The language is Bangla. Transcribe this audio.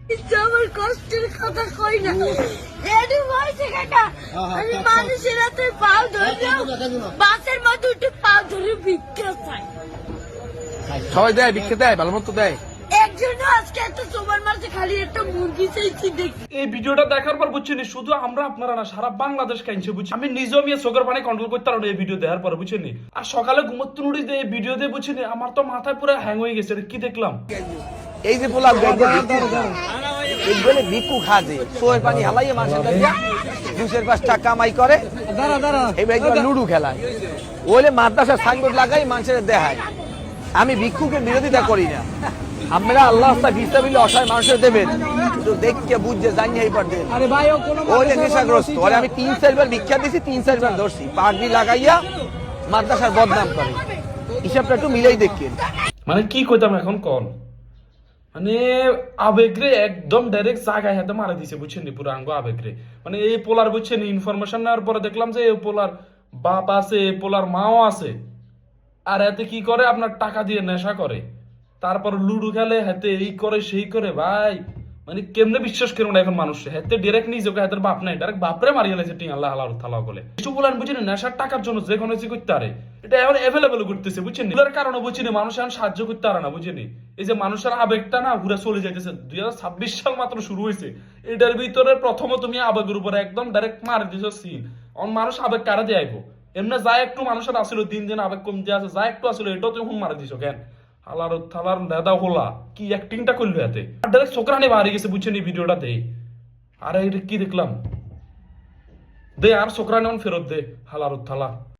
আমার কষ্টের কথা কই না এডু বলছে কাকা আমি মানুষের হাতে পাও ধরলাম বাসের মধ্যে উঠে পাও ধরে ভিক্ষা চাই সবাই দেয় ভিক্ষা দেয় ভালো মতো দেয় একজনও আজকে একটা সোমার মাঝে খালি একটা মুরগি চাইছি দেখি এই ভিডিওটা দেখার পর বুঝছেন শুধু আমরা আপনারা না সারা বাংলাদেশ কাইছে বুঝছি আমি নিজেও আমি চোখের পানি কন্ট্রোল করতে পারবো এই ভিডিও দেখার পর বুঝছেন আর সকালে ঘুমোতে নুড়ি দিয়ে এই ভিডিও দিয়ে বুঝছেন আমার তো মাথায় পুরো হ্যাং হয়ে গেছে কি দেখলাম এই যে পোলা বলে ভিক্ষু খাজে সোয়ের পানি হালাইয়ে মাসে দিয়া 2-5 টাকা কামাই করে এবার লুডু খেলায় ওইলে মাদ্রাসার সাইনবোর্ড লাগাই মানুষের দেখায় আমি ভিক্ষুকে বিরোধিতা করি না আমরা আল্লাহ বিস্তাবিল্লাহ অসহায় মানুষের দেবেন তো দেখকে বুঝছে জানি এই পর দেন ওইলে নেশাগ্রস্ত ওরে আমি 3-4 বার ভিক্ষা দিছি 3-4 বার ধরছি পাগড়ি লাগাইয়া মাদ্রাসার বদনাম করে হিসাবটা একটু মিলাই দেখেন মানে কি কইতাম এখন কোন মানে আবেগরে একদম ডাইরেক্ট জায়গায় হাতে মারা দিছে বুঝছেন পুরো আঙ্গ আবেগরে মানে এই পোলার বুঝছেন ইনফরমেশন নেওয়ার পরে দেখলাম যে এই পোলার বাপ আছে এই পোলার মাও আছে আর এতে কি করে আপনার টাকা দিয়ে নেশা করে তারপর লুডু খেলে হাতে এই করে সেই করে ভাই মানে কেমনে বিশ্বাস করবো না এখন মানুষ হাতে ডাইরেক্ট নিজেকে হাতের বাপ নাই ডাইরেক্ট বাপরে মারিয়ে গেছে টিং আল্লাহ আল্লাহ থালা বলে কিছু বলেন বুঝছেন নেশার টাকার জন্য যে কোনো কিছু করতে পারে এটা এখন অ্যাভেলেবেল করতেছে বুঝছেন এর কারণে বুঝছেন মানুষ এখন সাহায্য করতে পারে না বুঝছেন এই যে মানুষের আবেগটা না ঘুরে চলে যাইতেছে 2026 সাল মাত্র শুরু হয়েছে এটার ভিতরে প্রথম তুমি আবেগের উপরে একদম ডাইরেক্ট মার দিছো সিন অন মানুষ আবেগ কারা দিয়ে আইবো এমনি যা একটু মানুষের আসলে দিন দিন আবেগ কমতে আছে যা একটু আসলে এটাও তুমি মারা দিছো কেন হালার থালার লেদা হোলা কি অ্যাক্টিংটা করলো এতে ডাইরেক্ট চোখরানি বাড়ি গেছে বুঝছেন এই ভিডিওটাতে আরে এটা কি দেখলাম দে আর চোখরানি ফেরত দে হালার থালা